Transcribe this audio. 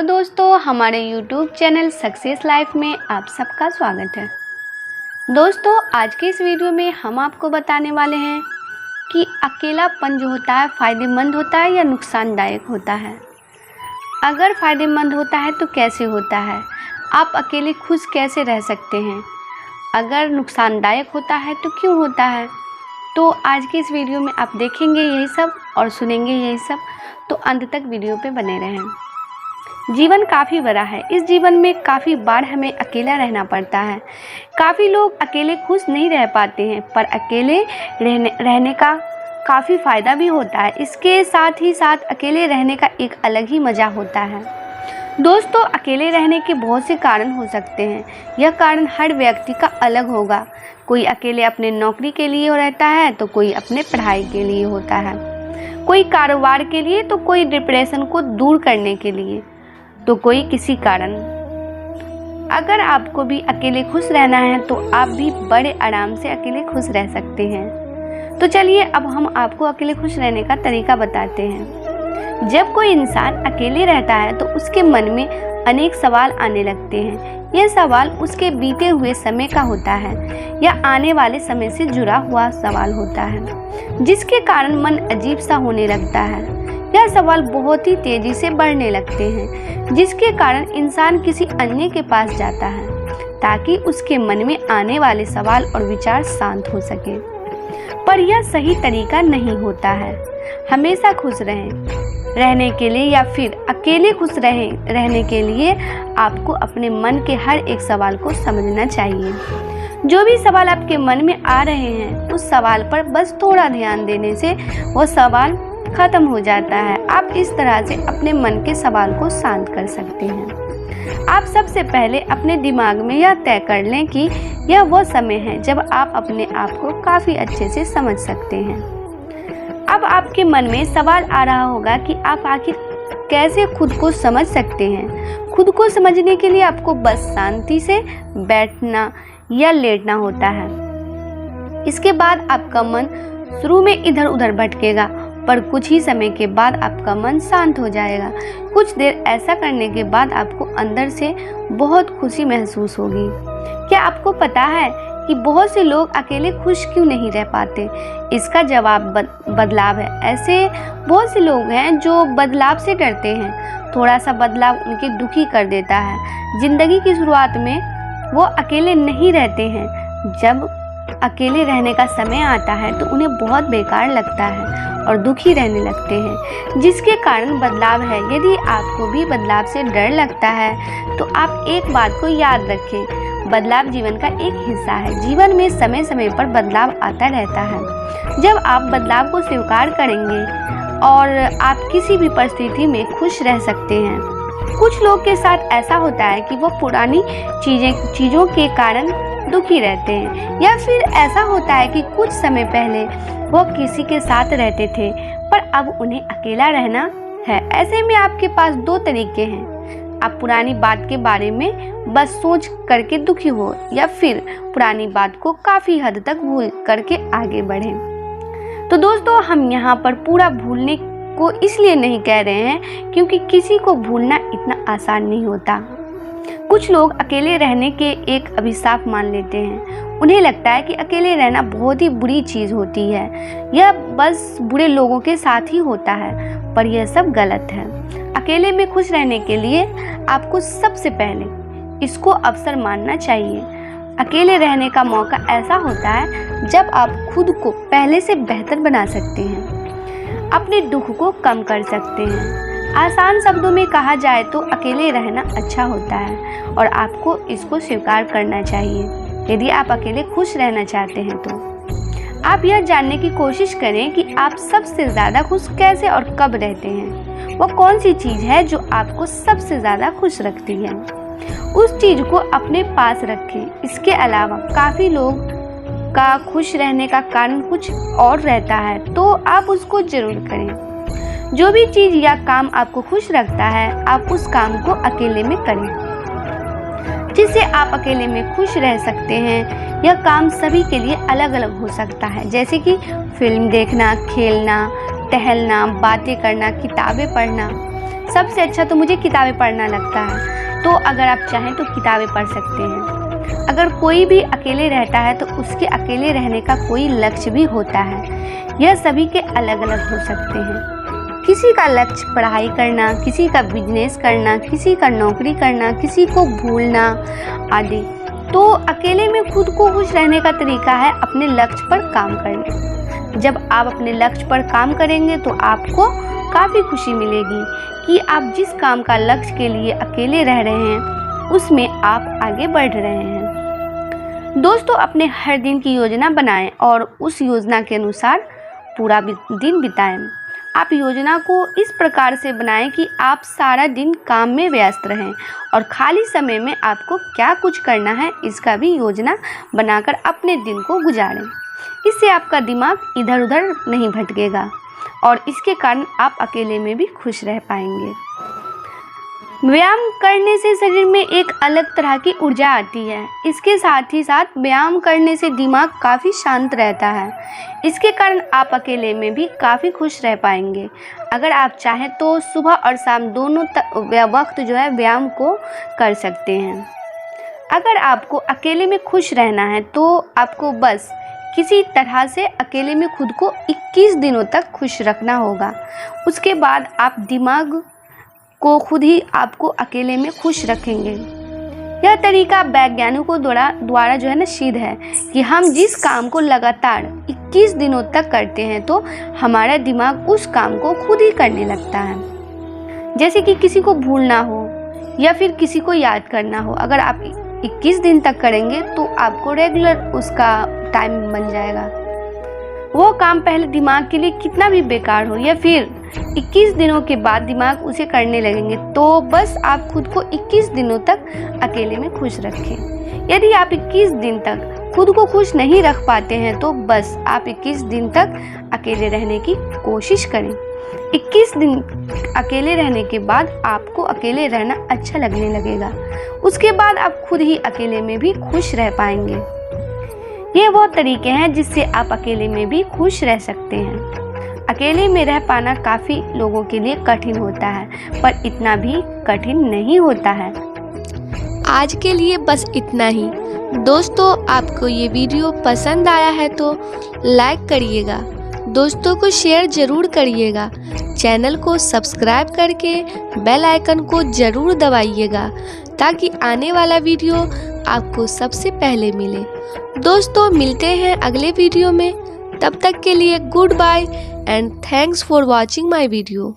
Hello दोस्तों, हमारे YouTube channel success life में आप सबका स्वागत है। दोस्तों, आज के इस वीडियो में हम आपको बताने वाले हैं कि अकेलापन जो होता है फ़ायदेमंद होता है या नुकसानदायक होता है। अगर फ़ायदेमंद होता है तो कैसे होता है, आप अकेले खुश कैसे रह सकते हैं, अगर नुकसानदायक होता है तो क्यों होता है। तो आज की इस वीडियो में आप देखेंगे यही सब और सुनेंगे यही सब, तो अंत तक वीडियो पे बने रहें। जीवन काफ़ी बड़ा है। इस जीवन में काफ़ी बार हमें अकेला रहना पड़ता है। काफ़ी लोग अकेले खुश नहीं रह पाते हैं, पर अकेले रहने का काफ़ी फ़ायदा भी होता है। इसके साथ ही साथ अकेले रहने का एक अलग ही मज़ा होता है। दोस्तों, अकेले रहने के बहुत से कारण हो सकते हैं। यह कारण हर व्यक्ति का अलग होगा। कोई अकेले अपने नौकरी के लिए रहता है तो कोई अपने पढ़ाई के लिए होता है, कोई कारोबार के लिए तो कोई डिप्रेशन को दूर करने के लिए, तो कोई किसी कारण। अगर आपको भी अकेले खुश रहना है तो आप भी बड़े आराम से अकेले खुश रह सकते हैं। तो चलिए अब हम आपको अकेले खुश रहने का तरीका बताते हैं। जब कोई इंसान अकेले रहता है तो उसके मन में अनेक सवाल आने लगते हैं। यह सवाल उसके बीते हुए समय का होता है या आने वाले समय से जुड़ा हुआ सवाल होता है, जिसके कारण मन अजीब सा होने लगता है। यह सवाल बहुत ही तेजी से बढ़ने लगते हैं, जिसके कारण इंसान किसी अन्य के पास जाता है ताकि उसके मन में आने वाले सवाल और विचार शांत हो सके। पर यह सही तरीका नहीं होता है। हमेशा खुश रहने के लिए या फिर अकेले खुश रहने के लिए आपको अपने मन के हर एक सवाल को समझना चाहिए। जो भी सवाल आपके मन में आ रहे हैं, उस सवाल पर बस थोड़ा ध्यान देने से वो सवाल खत्म हो जाता है। आप इस तरह से अपने मन के सवाल को शांत कर सकते हैं। आप सबसे पहले अपने दिमाग में यह तय कर लें कि यह वो समय है जब आप अपने आप को काफ़ी अच्छे से समझ सकते हैं। अब आपके मन में सवाल आ रहा होगा कि आप आखिर कैसे खुद को समझ सकते हैं। खुद को समझने के लिए आपको बस शांति से बैठना या लेटना होता है। इसके बाद आपका मन शुरू में इधर उधर भटकेगा, पर कुछ ही समय के बाद आपका मन शांत हो जाएगा। कुछ देर ऐसा करने के बाद आपको अंदर से बहुत खुशी महसूस होगी। क्या आपको पता है कि बहुत से लोग अकेले खुश क्यों नहीं रह पाते? इसका जवाब बदलाव है। ऐसे बहुत से लोग हैं जो बदलाव से डरते हैं। थोड़ा सा बदलाव उनके दुखी कर देता है। जिंदगी की शुरुआत में वो अकेले नहीं रहते हैं। जब अकेले रहने का समय आता है तो उन्हें बहुत बेकार लगता है और दुखी रहने लगते हैं, जिसके कारण बदलाव है। यदि आपको भी बदलाव से डर लगता है तो आप एक बात को याद रखें, बदलाव जीवन का एक हिस्सा है। जीवन में समय समय पर बदलाव आता रहता है। जब आप बदलाव को स्वीकार करेंगे और आप किसी भी परिस्थिति में खुश रह सकते हैं। कुछ लोग के साथ ऐसा होता है कि वो पुरानी चीज़ों के कारण दुखी रहते हैं, या फिर ऐसा होता है कि कुछ समय पहले वो किसी के साथ रहते थे पर अब उन्हें अकेला रहना है। ऐसे में आपके पास दो तरीके हैं। आप पुरानी बात के बारे में बस सोच करके दुखी हो, या फिर पुरानी बात को काफ़ी हद तक भूल करके आगे बढ़ें। तो दोस्तों, हम यहाँ पर पूरा भूलने को इसलिए नहीं कह रहे हैं क्योंकि किसी को भूलना इतना आसान नहीं होता। कुछ लोग अकेले रहने के एक अभिशाप मान लेते हैं। उन्हें लगता है कि अकेले रहना बहुत ही बुरी चीज़ होती है, यह बस बुरे लोगों के साथ ही होता है, पर यह सब गलत है। अकेले में खुश रहने के लिए आपको सबसे पहले इसको अवसर मानना चाहिए। अकेले रहने का मौका ऐसा होता है जब आप खुद को पहले से बेहतर बना सकते हैं, अपने दुख को कम कर सकते हैं। आसान शब्दों में कहा जाए तो अकेले रहना अच्छा होता है और आपको इसको स्वीकार करना चाहिए। यदि आप अकेले खुश रहना चाहते हैं तो आप यह जानने की कोशिश करें कि आप सबसे ज़्यादा खुश कैसे और कब रहते हैं। वो कौन सी चीज़ है जो आपको सबसे ज़्यादा खुश रखती है, उस चीज़ को अपने पास रखें। इसके अलावा काफ़ी लोग का खुश रहने का कारण कुछ और रहता है, तो आप उसको ज़रूर करें। जो भी चीज़ या काम आपको खुश रखता है, आप उस काम को अकेले में करें, जिससे आप अकेले में खुश रह सकते हैं। यह काम सभी के लिए अलग अलग हो सकता है, जैसे कि फिल्म देखना, खेलना, टहलना, बातें करना, किताबें पढ़ना। सबसे अच्छा तो मुझे किताबें पढ़ना लगता है। तो अगर आप चाहें तो किताबें पढ़ सकते हैं। अगर कोई भी अकेले रहता है तो उसके अकेले रहने का कोई लक्ष्य भी होता है। यह सभी के अलग अलग हो सकते हैं। किसी का लक्ष्य पढ़ाई करना, किसी का बिजनेस करना, किसी का नौकरी करना, किसी को भूलना आदि। तो अकेले में खुद को खुश रहने का तरीका है अपने लक्ष्य पर काम करना। जब आप अपने लक्ष्य पर काम करेंगे तो आपको काफ़ी खुशी मिलेगी कि आप जिस काम का लक्ष्य के लिए अकेले रह रहे हैं उसमें आप आगे बढ़ रहे हैं। दोस्तों, अपने हर दिन की योजना बनाएं और उस योजना के अनुसार पूरा दिन बिताएं। आप योजना को इस प्रकार से बनाएं कि आप सारा दिन काम में व्यस्त रहें और खाली समय में आपको क्या कुछ करना है इसका भी योजना बनाकर अपने दिन को गुजारें। इससे आपका दिमाग इधर उधर नहीं भटकेगा और इसके कारण आप अकेले में भी खुश रह पाएंगे। व्यायाम करने से शरीर में एक अलग तरह की ऊर्जा आती है। इसके साथ ही साथ व्यायाम करने से दिमाग काफ़ी शांत रहता है। इसके कारण आप अकेले में भी काफ़ी खुश रह पाएंगे। अगर आप चाहें तो सुबह और शाम दोनों वक्त जो है व्यायाम को कर सकते हैं। अगर आपको अकेले में खुश रहना है तो आपको बस किसी तरह से अकेले में खुद को 21 दिनों तक खुश रखना होगा। उसके बाद आप दिमाग को खुद ही आपको अकेले में खुश रखेंगे। यह तरीका वैज्ञानिकों द्वारा जो है ना सिद्ध है कि हम जिस काम को लगातार 21 दिनों तक करते हैं तो हमारा दिमाग उस काम को खुद ही करने लगता है। जैसे कि किसी को भूलना हो या फिर किसी को याद करना हो, अगर आप 21 दिन तक करेंगे तो आपको रेगुलर उसका टाइम बन जाएगा। वो काम पहले दिमाग के लिए कितना भी बेकार हो या फिर 21 दिनों के बाद दिमाग उसे करने लगेंगे। तो बस आप खुद को 21 दिनों तक अकेले में खुश रखें। यदि आप 21 दिन तक खुद को खुश नहीं रख पाते हैं तो बस आप 21 दिन तक अकेले रहने की कोशिश करें। 21 दिन अकेले रहने के बाद आपको अकेले रहना अच्छा लगने लगेगा। उसके बाद आप खुद ही अकेले में भी खुश रह पाएंगे। ये वो तरीके हैं जिससे आप अकेले में भी खुश रह सकते हैं। अकेले में रह पाना काफ़ी लोगों के लिए कठिन होता है, पर इतना भी कठिन नहीं होता है। आज के लिए बस इतना ही। दोस्तों, आपको ये वीडियो पसंद आया है तो लाइक करिएगा, दोस्तों को शेयर ज़रूर करिएगा, चैनल को सब्सक्राइब करके बेल आइकन को ज़रूर दबाइएगा ताकि आने वाला वीडियो आपको सबसे पहले मिले। दोस्तों, मिलते हैं अगले वीडियो में। तब तक के लिए goodbye and thanks for watching my video.